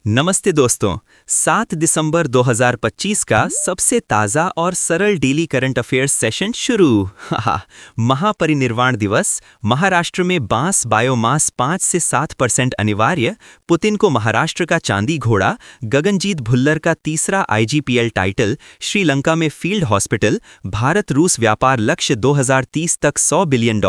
नमस्ते दोस्तों। 7 दिसंबर 2025 का सबसे ताज़ा और सरल डेली करंट अफेयर्स सेशन शुरू। महापरिनिर्वाण दिवस। महाराष्ट्र में बांस बायोमास 5 से 7% अनिवार्य। पुतिन को महाराष्ट्र का चांदी घोड़ा। गगनजीत भुल्लर का तीसरा IGPL टाइटल। श्रीलंका में फील्ड हॉस्पिटल। भारत रूस व्यापार लक्ष्य 2030 तक $100 बिलियन।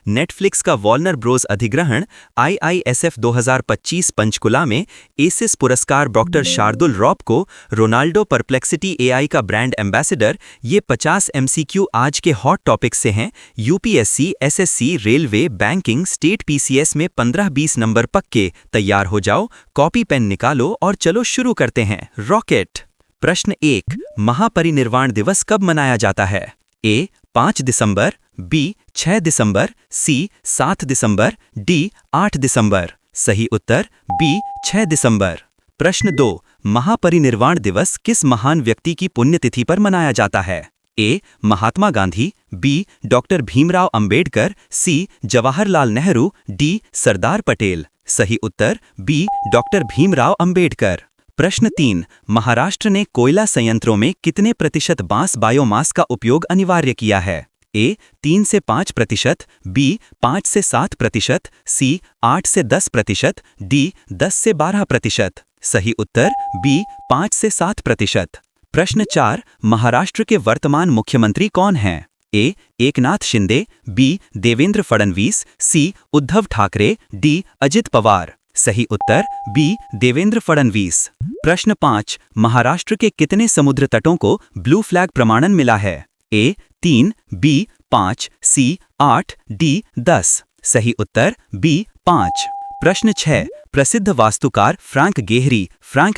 नेटफ्लिक्स का वॉर्नर ब्रोस अधिग्रहण। IISF 2025 पंचकुला में। एसिस पुरस्कार डॉक्टर शार्दुल रॉप को। रोनाल्डो परप्लेक्सिटी AI का ब्रांड एम्बेसडर। ये 50 MCQ आज के हॉट टॉपिक्स से हैं। UPSC, SSC, railway, banking, state PCS में 15-20 नंबर पक्के। तैयार हो जाओ, कॉपी पेन निकालो और चलो शुरू करते हैं। रॉकेट। प्रश्न 1। महापरिनिर्वाण दिवस कब मनाया जाता है? A. 5 December, B. 6 December, C. 7 December, D. 8 दिसंबर। सही उत्तर B. 6 दिसंबर। प्रश्न 2। महापरिनिर्वाण दिवस किस महान व्यक्ति की पुण्यतिथि पर मनाया जाता है? A. Mahatma Gandhi, B. Doctor Bhimrao Ambedkar, C. Jawaharlal Nehru, D. Sardar Patel. सही उत्तर B. डॉक्टर भीमराव अंबेडकर। प्रश्न 3। महाराष्ट्र ने कोयला संयंत्रों में कितने प्रतिशत बांस बायोमास का उपयोग अनिवार्य किया है? A. 3 से 5%, B. 5 से 7%, C. 8 से 10%, D. 10 से 12%। सही उत्तर B. 5 से 7%। प्रश्न 4। महाराष्ट्र के वर्तमान मुख्यमंत्री कौन हैं? A. Eknath Shinde, B. Devendra Fadnavis, C. Uddhav Thackeray, D. Ajit Pawar. सही उत्तर B. देवेंद्र फडणवीस। प्रश्न 5। महाराष्ट्र के कितने समुद्र तटों को ब्लू फ्लैग प्रमाणन मिला है? A. 3, B. 5, C. 8, D. 10। सही उत्तर B. 5। प्रश्न 6। प्रसिद्ध वास्तुकार फ्रैंक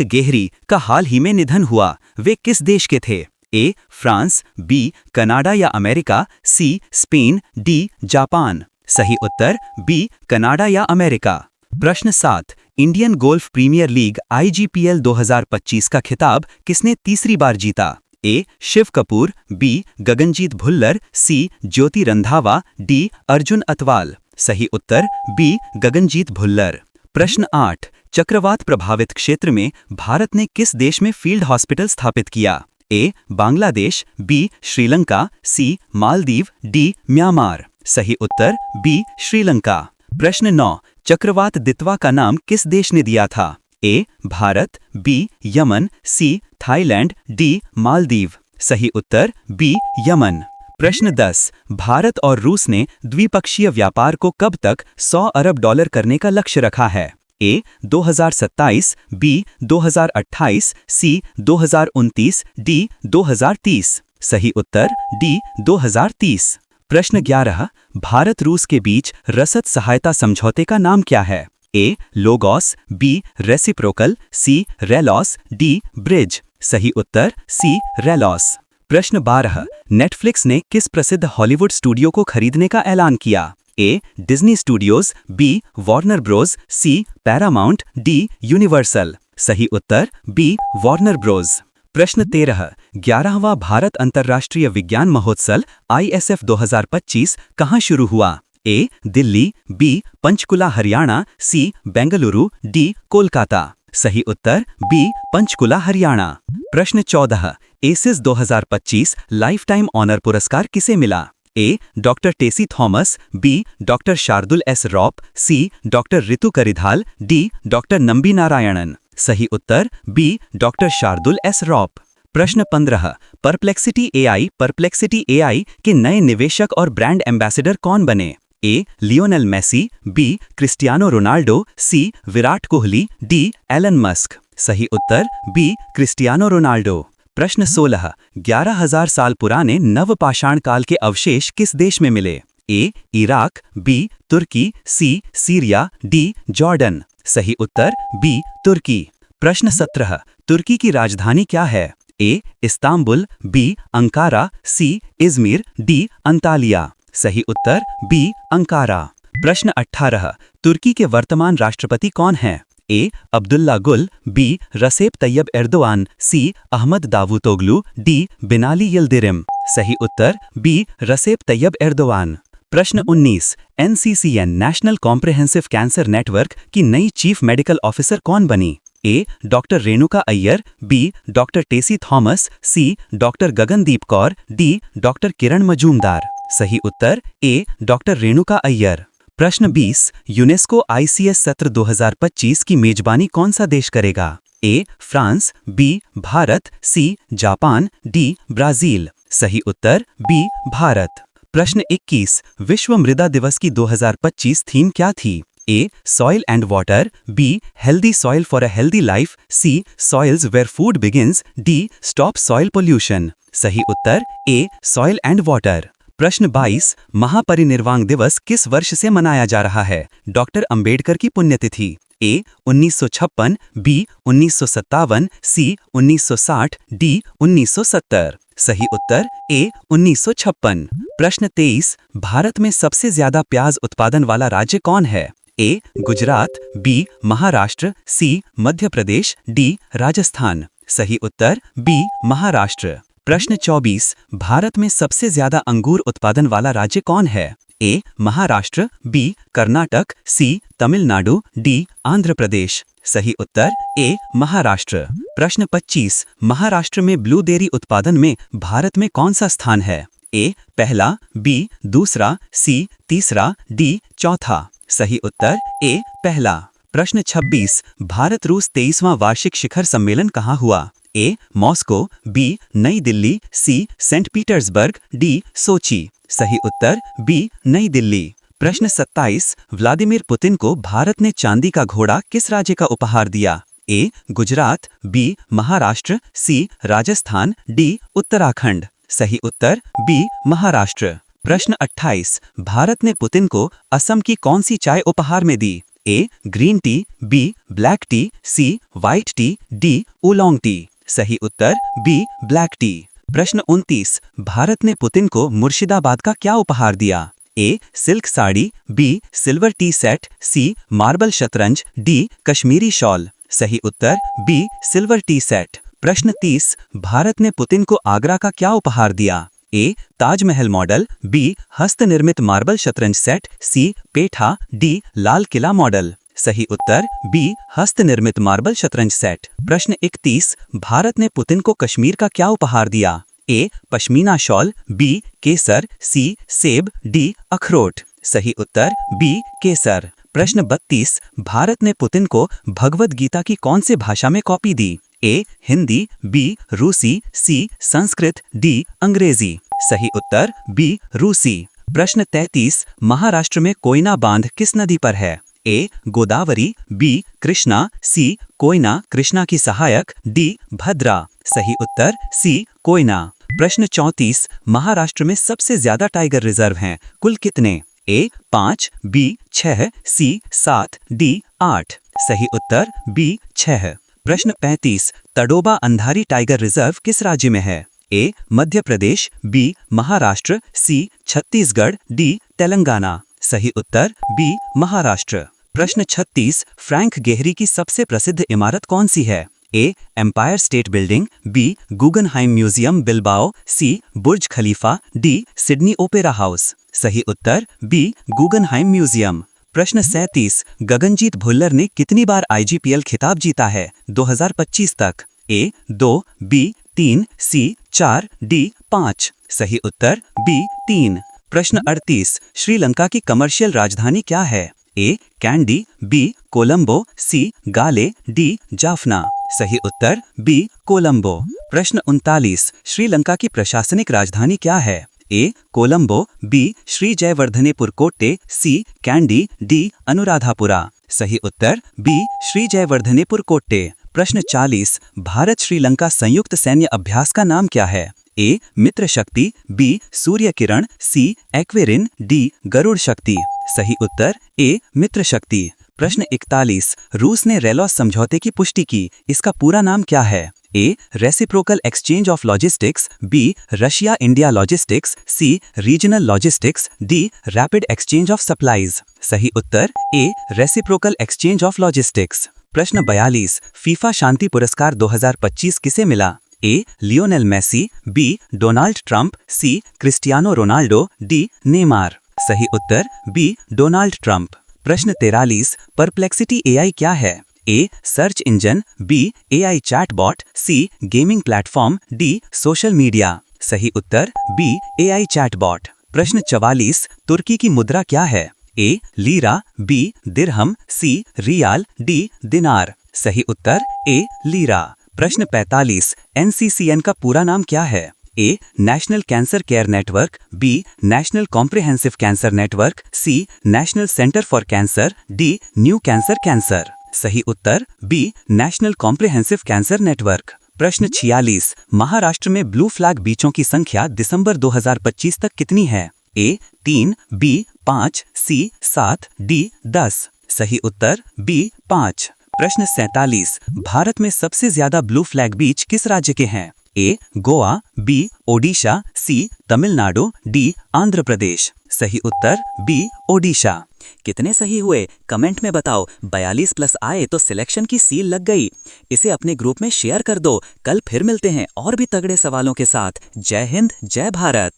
गेहरी का हाल ही में निधन हुआ। वे किस देश के थे? A. France, B. कनाडा या America, C. Spain, D. Japan. सही उत्तर B. कनाडा या अमेरिका। प्रश्न 7। Indian golf premier league IGPL 2025 का खिताब किसने तीसरी बार जीता? A. Shiv Kapoor, B. Gaganjeet Bhullar, C. Jyoti Randhawa, D. Arjun अतवाल। सही उत्तर B. गगनजीत भुल्लर। प्रश्न 8। चक्रवात प्रभावित क्षेत्र में भारत ने किस देश में फील्ड हॉस्पिटल स्थापित किया? A. Bangladesh, B. Sri Lanka, C. Maldives, D. Myanmar. सही उत्तर B. श्रीलंका। प्रश्न 9। चक्रवात दितवा का नाम किस देश ने दिया था? A. Bharat, B. Yemen, C. Thailand, D. Maldives. सही उत्तर B. यमन। प्रश्न 10। भारत और रूस ने द्विपक्षीय व्यापार को कब तक $100 अरब करने का लक्ष्य रखा है? A. 2027, B. 2028, C. 2029, D. 2030। सही उत्तर D. 2030। प्रश्न 11। भारत रूस के बीच रसद सहायता समझौते का नाम क्या है? A. Logos, B. Reciprocal, C. रेलॉस, D. Bridge. सही उत्तर C. रेलॉस। प्रश्न 12। नेटफ्लिक्स ने किस प्रसिद्ध हॉलीवुड स्टूडियो को खरीदने का ऐलान किया? A. Disney studios, B. Warner Bros, C. Paramount, D. Universal. सही उत्तर B. Warner Bros. प्रश्न 13। 11वां भारत अंतर्राष्ट्रीय विज्ञान महोत्सव ISF 2025 कहाँ शुरू हुआ? A. Delhi, B. Panchkula Haryana, C. Bengaluru, D. Kolkata. सही उत्तर B. पंचकुला हरियाणा। प्रश्न 14। एसिस 2025 लाइफ टाइम ऑनर पुरस्कार किसे मिला? A. Doctor Tessy Thomas, B. Doctor Shardul S Rope, C. Doctor Ritu Karidhal, D. Doctor Nambi Narayanan. सही उत्तर B. Doctor Shardul S Rope. प्रश्न 15। परप्लेक्सिटी AI के नए निवेशक और ब्रांड एम्बेसडर कौन बने? A. Lionel Messi, B. Cristiano Ronaldo, C. Virat Kohli, D. Elon Musk. सही उत्तर B. Cristiano Ronaldo. प्रश्न 16। 11,000 साल पुराने नवपाषाण काल के अवशेष किस देश में मिले? A. Iraq, B. तुर्की, C. Syria, D. जॉर्डन। सही उत्तर B. तुर्की। प्रश्न 17। तुर्की की राजधानी क्या है? A. Istanbul, B. Ankara, C. Izmir, D. Antalya. सही उत्तर B. अंकारा। प्रश्न 18। तुर्की के वर्तमान राष्ट्रपति कौन हैं? A. Abdullah Gul, B. Recep Tayyip Erdogan, C. Ahmet Davutoglu, D. Binali Yildirim. सही उत्तर B. Recep Tayyip Erdogan. प्रश्न 19। NCCN National Comprehensive Cancer Network की नई चीफ मेडिकल ऑफिसर कौन बनी? A doctor Renuka Iyer, B doctor Tessy Thomas, C doctor Gagandeep Kaur, D doctor Kiran Majumdar. सही उत्तर A doctor Renuka Iyer. प्रश्न 20, यूनेस्को ICS सत्र 2025 की मेजबानी कौन सा देश करेगा? A France, B Bharat, C Japan, D Brazil. सही उत्तर बी भारत। प्रश्न 21, विश्व मृदा दिवस की 2025 थीम क्या थी? A soil and water, B healthy soil for a healthy life, C soils where food begins, D stop soil pollution. सही उत्तर ए सॉइल एंड वाटर। प्रश्न 22, महापरिनिर्वाण दिवस किस वर्ष से मनाया जा रहा है? डॉक्टर अंबेडकर की पुण्यतिथि। ए 1956, बी 1957, सी 1960, डी 1970। सही उत्तर ए 1956। प्रश्न 23, भारत में सबसे ज्यादा प्याज उत्पादन वाला राज्य कौन है? ए गुजरात, बी महाराष्ट्र, सी मध्य प्रदेश, डी राजस्थान। सही उत्तर बी महाराष्ट्र। प्रश्न 24, भारत में सबसे ज्यादा अंगूर उत्पादन वाला राज्य कौन है? ए महाराष्ट्र, बी कर्नाटक, सी तमिलनाडु, डी आंध्र प्रदेश। सही उत्तर ए महाराष्ट्र। प्रश्न 25, महाराष्ट्र में ब्लूबेरी उत्पादन में भारत में कौन सा स्थान है? ए पहला, बी दूसरा, सी तीसरा, डी चौथा। सही उत्तर ए पहला। प्रश्न 26, भारत रूस 23वां वार्षिक शिखर सम्मेलन कहाँ हुआ? ए मॉस्को, बी नई दिल्ली, सी सेंट पीटर्सबर्ग, डी सोची। सही उत्तर बी नई दिल्ली। प्रश्न 27, व्लादिमीर पुतिन को भारत ने चांदी का घोड़ा किस राज्य का उपहार दिया? ए गुजरात, बी महाराष्ट्र, सी राजस्थान, डी उत्तराखंड। सही उत्तर बी महाराष्ट्र। प्रश्न 28, भारत ने पुतिन को असम की कौन सी चाय उपहार में दी? A green tea, B black tea, C white tea, D oolong tea. सही उत्तर बी ब्लैक टी। प्रश्न 29, भारत ने पुतिन को मुर्शिदाबाद का क्या उपहार दिया? A silk sari, B silver tea set, C marble शतरंज, डी कश्मीरी शॉल। सही उत्तर बी सिल्वर टी सेट। प्रश्न 30, भारत ने पुतिन को आगरा का क्या उपहार दिया? ए ताजमहल मॉडल, बी हस्तनिर्मित मार्बल शतरंज सेट, सी पेठा, डी लाल किला मॉडल। सही उत्तर बी हस्तनिर्मित मार्बल शतरंज सेट। प्रश्न 31, भारत ने पुतिन को कश्मीर का क्या उपहार दिया? ए पश्मीना शॉल, बी केसर, सी सेब, डी अखरोट। सही उत्तर बी केसर। प्रश्न 32, भारत ने पुतिन को भगवद गीता की कौन से भाषा में कॉपी दी? ए हिंदी, बी रूसी, सी संस्कृत, डी अंग्रेजी। सही उत्तर बी रूसी। प्रश्न 33, महाराष्ट्र में कोयना बांध किस नदी पर है? ए गोदावरी, बी कृष्णा, सी कोयना कृष्णा की सहायक, डी भद्रा। सही उत्तर सी कोयना। प्रश्न 34, महाराष्ट्र में सबसे ज्यादा टाइगर रिजर्व हैं, कुल कितने? ए 5, बी 6, सी 7, डी 8। सही उत्तर बी 6। प्रश्न 35, तडोबा अंधारी टाइगर रिजर्व किस राज्य में है? ए मध्य प्रदेश, बी महाराष्ट्र, सी छत्तीसगढ़, डी तेलंगाना। सही उत्तर बी महाराष्ट्र। प्रश्न 36, फ्रैंक गेहरी की सबसे प्रसिद्ध इमारत कौन सी है? A Empire State Building, B Guggenheim Museum Bilbao, C Burj Khalifa, D Sydney Opera House. सही उत्तर बी गुगनहाइम म्यूजियम। प्रश्न 37, गगनजीत भुल्लर ने कितनी बार IGPL खिताब जीता है 2025 तक? ए 2, बी 3, सी 4, डी 5। सही उत्तर बी 3। प्रश्न 38, श्रीलंका की कमर्शियल राजधानी क्या है? ए कैंडी, बी कोलंबो, सी गाले, डी जाफना। सही उत्तर बी कोलंबो। प्रश्न 39, श्रीलंका की प्रशासनिक राजधानी क्या है? ए कोलंबो, बी श्री जयवर्धनेपुर कोट्टे, सी कैंडी, डी अनुराधापुरा। सही उत्तर बी श्री जयवर्धनेपुर कोट्टे। प्रश्न 40, भारत श्रीलंका संयुक्त सैन्य अभ्यास का नाम क्या है? ए मित्र शक्ति, बी सूर्य किरण, सी एक्वेरिन, डी गरुड़ शक्ति। सही उत्तर ए मित्र शक्ति। प्रश्न 41, रूस ने रेलॉस समझौते की पुष्टि की, इसका पूरा नाम क्या है? A reciprocal exchange of logistics, B Russia India logistics, C regional logistics, D rapid exchange of supplies. सही उत्तर A reciprocal exchange of logistics. प्रश्न 42, फीफा शांति पुरस्कार 2025 किसे मिला? A Lionel Messi, B Donald Trump, C Cristiano Ronaldo, D Neymar. सही उत्तर B Donald Trump. प्रश्न 43, परप्लेक्सिटी AI क्या है? A search engine, B AI chatbot, C gaming platform, D social media. सही उत्तर बी एआई चैटबॉट। प्रश्न 44, तुर्की की मुद्रा क्या है? ए लीरा, बी दिरहम, सी रियाल, डी दिनार। सही उत्तर ए लीरा। प्रश्न 45, एनसीसीएन का पूरा नाम क्या है? A National Cancer Care Network, B National Comprehensive Cancer Network, C National Centre for Cancer, D New Cancer. सही उत्तर B National Comprehensive Cancer Network. प्रश्न 46, महाराष्ट्र में ब्लू फ्लैग बीचों की संख्या दिसंबर 2025 तक कितनी है? ए 3, बी 5, सी 7, डी 10। सही उत्तर बी 5। प्रश्न 47, भारत में सबसे ज्यादा ब्लू फ्लैग बीच किस राज्य के हैं? ए गोवा, बी ओडिशा, सी तमिलनाडु, डी आंध्र प्रदेश। सही उत्तर बी ओडिशा। कितने सही हुए कमेंट में बताओ। 42 प्लस आए तो सिलेक्शन की सील लग गई। इसे अपने ग्रुप में शेयर कर दो। कल फिर मिलते हैं और भी तगड़े सवालों के साथ। जय हिंद, जय भारत।